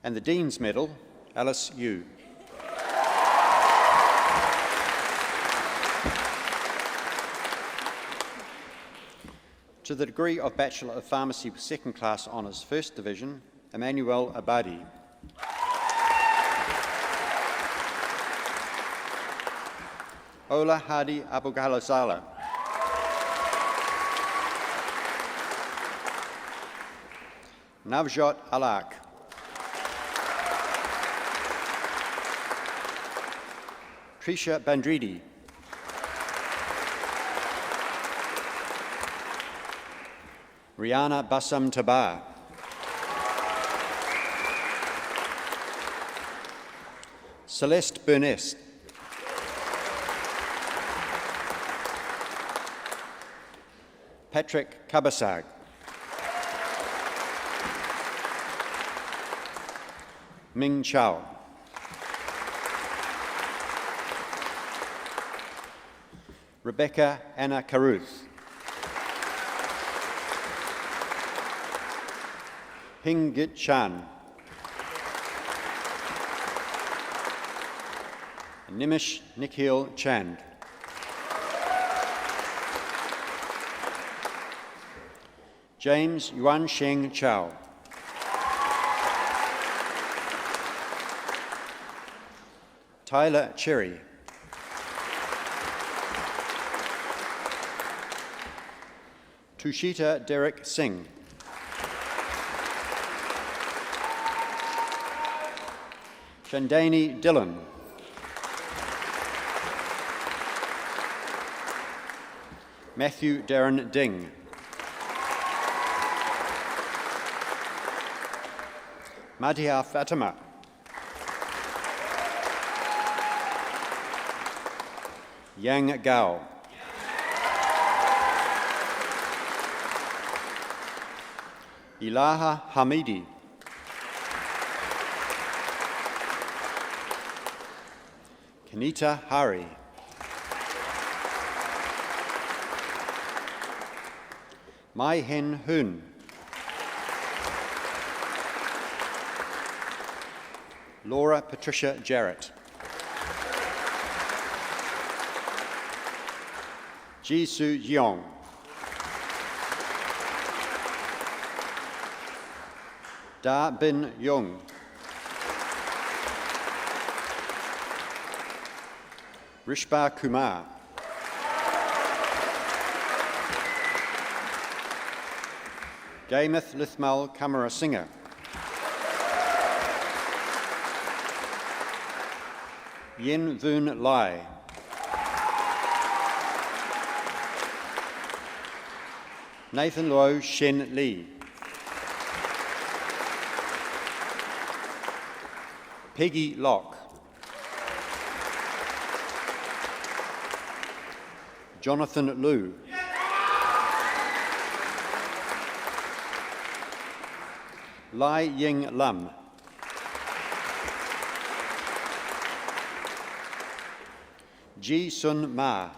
And the Dean's Medal, Alice Yu. To the degree of Bachelor of Pharmacy with Second Class Honours, First Division, Emmanuel Abadi. Ola Hadi Abughalazala. Navjot Alak. Trisha Bandridi. Rihanna Bassam Tabar. Celeste Burness. Patrick Kabasag. Ming Chao. Rebecca Anna Caruth. Hing Git Chan. Nimish Nikhil Chand. James Yuan Sheng Chow. Tyler Cherry. Tushita Derek Singh. Shandani Dillon. Matthew Darren Ding. Madhya Fatima. Yang Gao. Ilaha Hamidi. Kanita Hari. Mai Hen Hun. Laura Patricia Jarrett. Jisoo Yeong. Da Bin Young. Rishba Kumar. Gameth Lithmal Kamara Singer. Yen Voon Lai. Nathan Low Shen Lee. Peggy Locke. Jonathan Liu. Lai Ying Lam. Ji Sun Ma.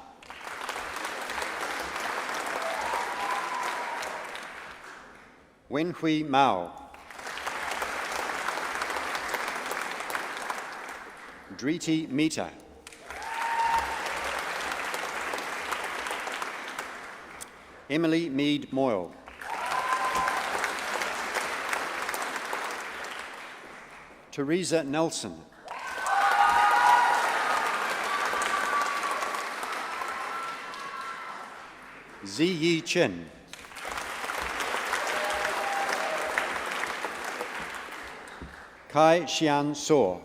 Wen Hui Mao. Driti Mita. Emily Mead Moyle. Teresa Nelson. Ziyi Chen. Kai Xian So.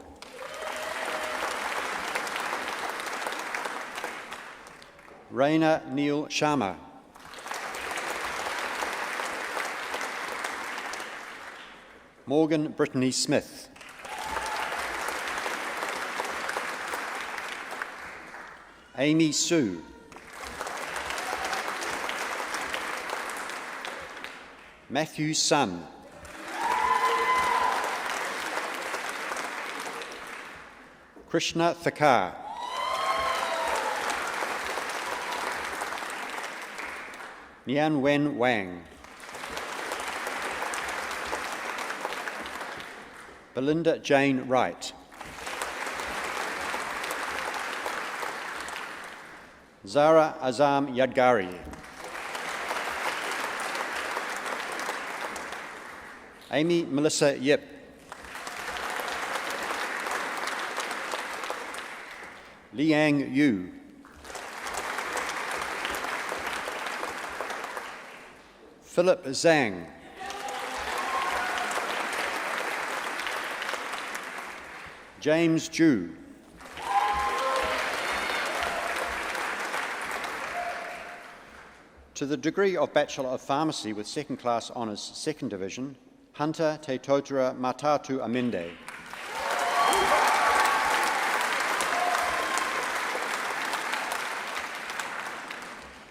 Raina Neil Sharma. Morgan Brittany Smith. Amy Sue. Matthew Sun. Krishna Thakar. Nian Wen Wang. Belinda Jane Wright. Zara Azam Yadgari. Amy Melissa Yip. Liang Yu. Philip Zhang. James Ju. To the degree of Bachelor of Pharmacy with second class honours, second division, Hunter Te Totara Matatu Amende.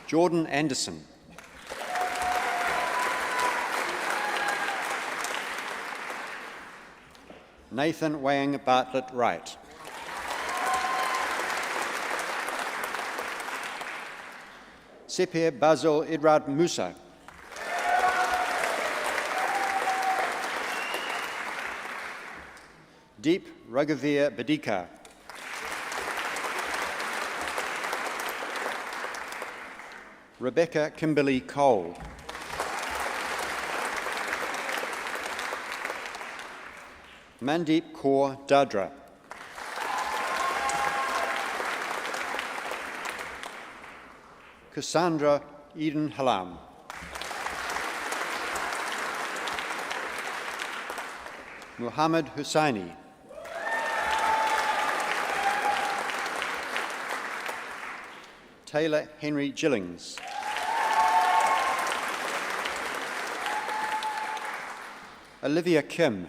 Jordan Anderson. Nathan Wang Bartlett Wright. Sepir Basil Idrad Musa. Deep Raghavir Badika. Rebecca Kimberly Cole. Mandeep Kaur Dadra. Cassandra Eden Halam. Muhammad Hussaini. Taylor Henry Gillings. Olivia Kim.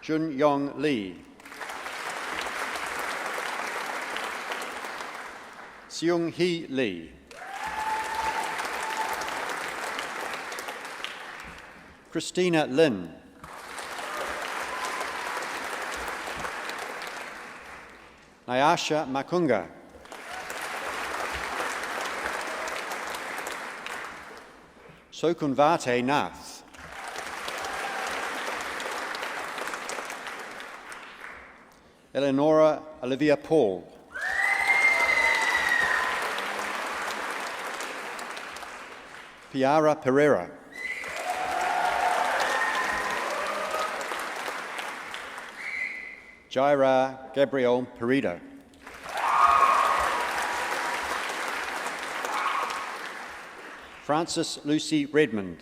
Jun Yong Lee. Seung Hee Lee. Christina Lin. Nyasha Makunga. Sokunvate Nath. Eleonora Olivia Paul. Piara Pereira. Jaira Gabriel Perito. Frances Lucy Redmond.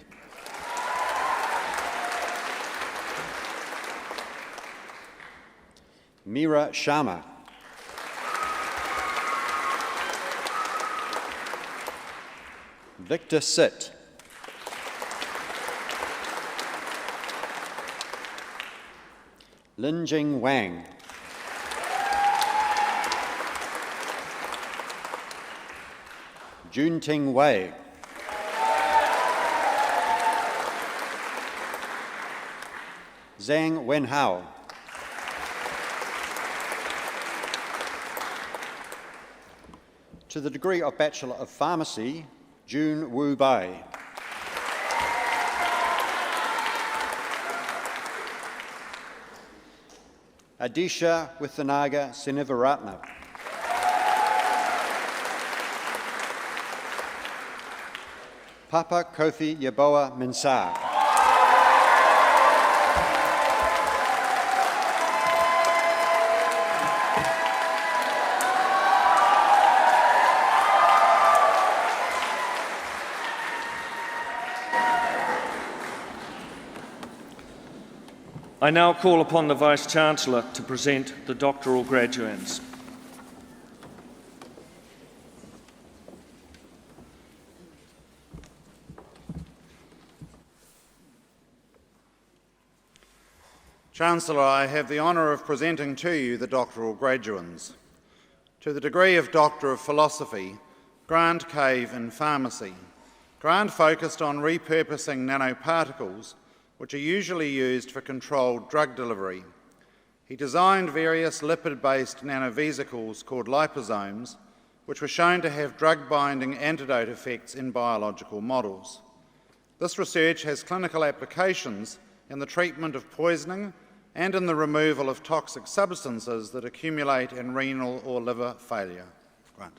Meera Sharma. Victor Sitt. Lin Jing Wang. Jun Ting Wei. Zhang Wenhao. To the degree of Bachelor of Pharmacy, June Wu Bai. Adisha Withanaga Sinivaratna. Papa Kofi Yaboa Minsar. I now call upon the Vice-Chancellor to present the doctoral graduands. Chancellor, I have the honour of presenting to you the doctoral graduands. To the degree of Doctor of Philosophy, Grant Cave in Pharmacy. Grant focused on repurposing nanoparticles, which are usually used for controlled drug delivery. He designed various lipid-based nanovesicles called liposomes, which were shown to have drug-binding antidote effects in biological models. This research has clinical applications in the treatment of poisoning and in the removal of toxic substances that accumulate in renal or liver failure. Grant.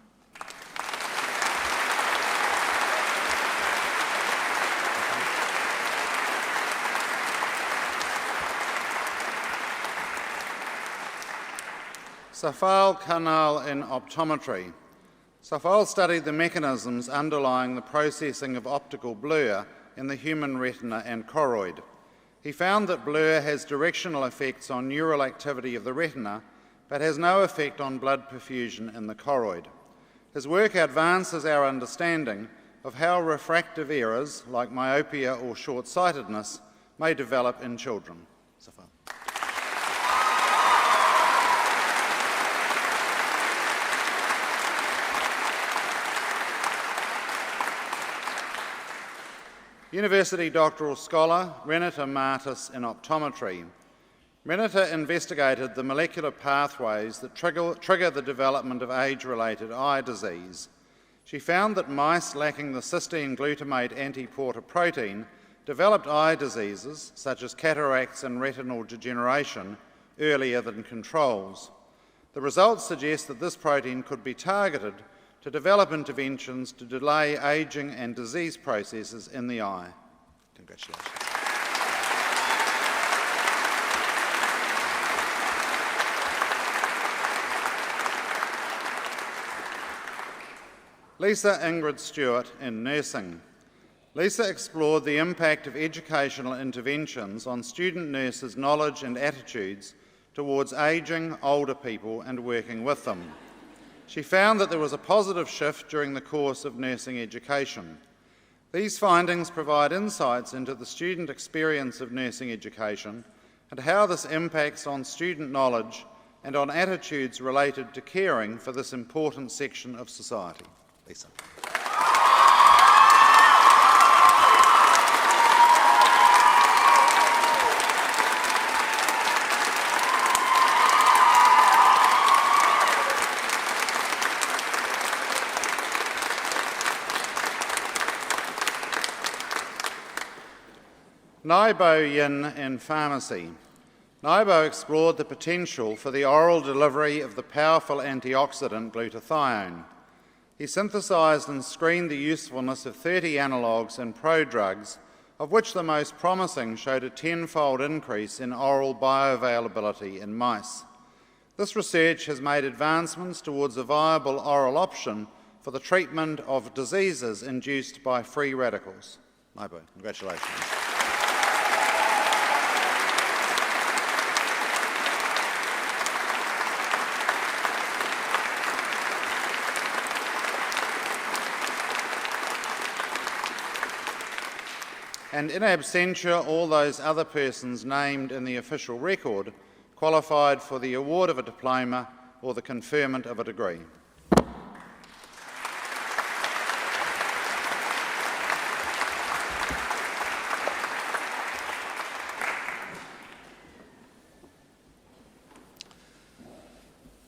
Safal Kanal in Optometry. Safal studied the mechanisms underlying the processing of optical blur in the human retina and choroid. He found that blur has directional effects on neural activity of the retina, but has no effect on blood perfusion in the choroid. His work advances our understanding of how refractive errors, like myopia or short-sightedness, may develop in children. Safal. University doctoral scholar Renata Martis in Optometry. Renata investigated the molecular pathways that trigger the development of age-related eye disease. She found that mice lacking the cysteine glutamate antiporter protein developed eye diseases such as cataracts and retinal degeneration earlier than controls. The results suggest that this protein could be targeted to develop interventions to delay ageing and disease processes in the eye. Congratulations. Lisa Ingrid Stewart in Nursing. Lisa explored the impact of educational interventions on student nurses' knowledge and attitudes towards ageing, older people and working with them. She found that there was a positive shift during the course of nursing education. These findings provide insights into the student experience of nursing education and how this impacts on student knowledge and on attitudes related to caring for this important section of society. Lisa. Naibo Yin in Pharmacy. Naibo explored the potential for the oral delivery of the powerful antioxidant glutathione. He synthesised and screened the usefulness of 30 analogues and prodrugs, of which the most promising showed a 10-fold increase in oral bioavailability in mice. This research has made advancements towards a viable oral option for the treatment of diseases induced by free radicals. Naibo, congratulations. And in absentia, all those other persons named in the official record qualified for the award of a diploma or the conferment of a degree.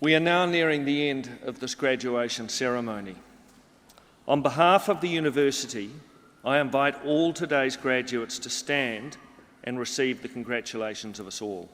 We are now nearing the end of this graduation ceremony. On behalf of the university, I invite all today's graduates to stand and receive the congratulations of us all.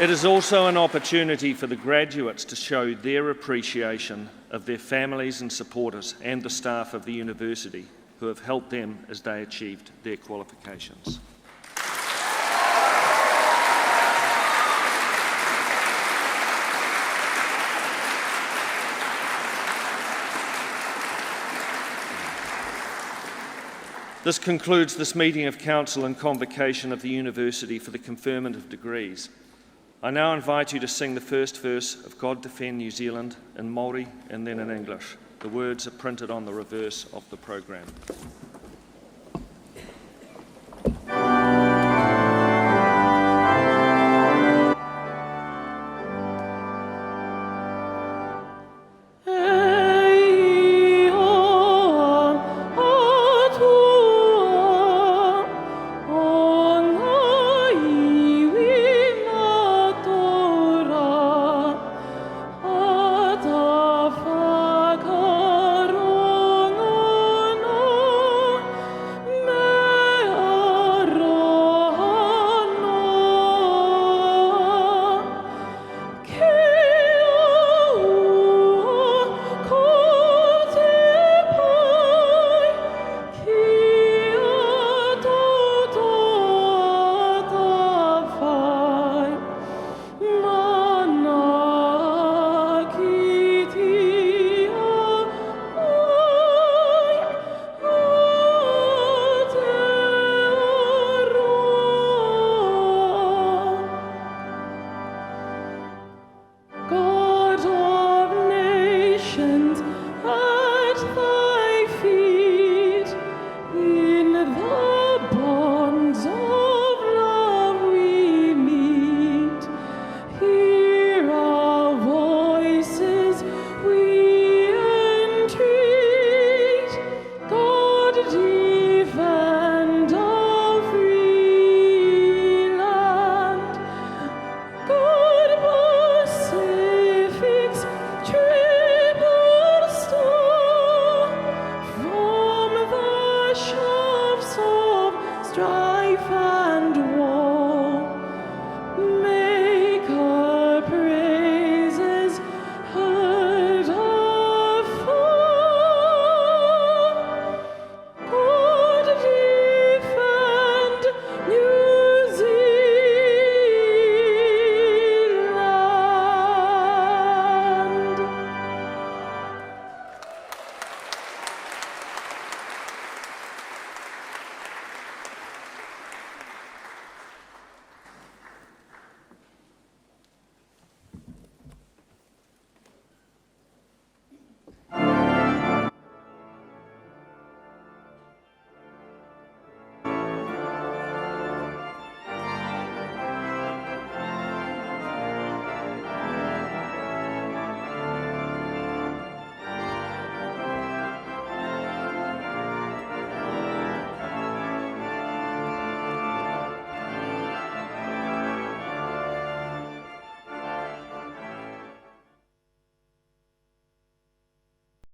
It is also an opportunity for the graduates to show their appreciation of their families and supporters and the staff of the university who have helped them as they achieved their qualifications. This concludes this meeting of Council and Convocation of the University for the conferment of degrees. I now invite you to sing the first verse of God Defend New Zealand in Māori and then in English. The words are printed on the reverse of the programme.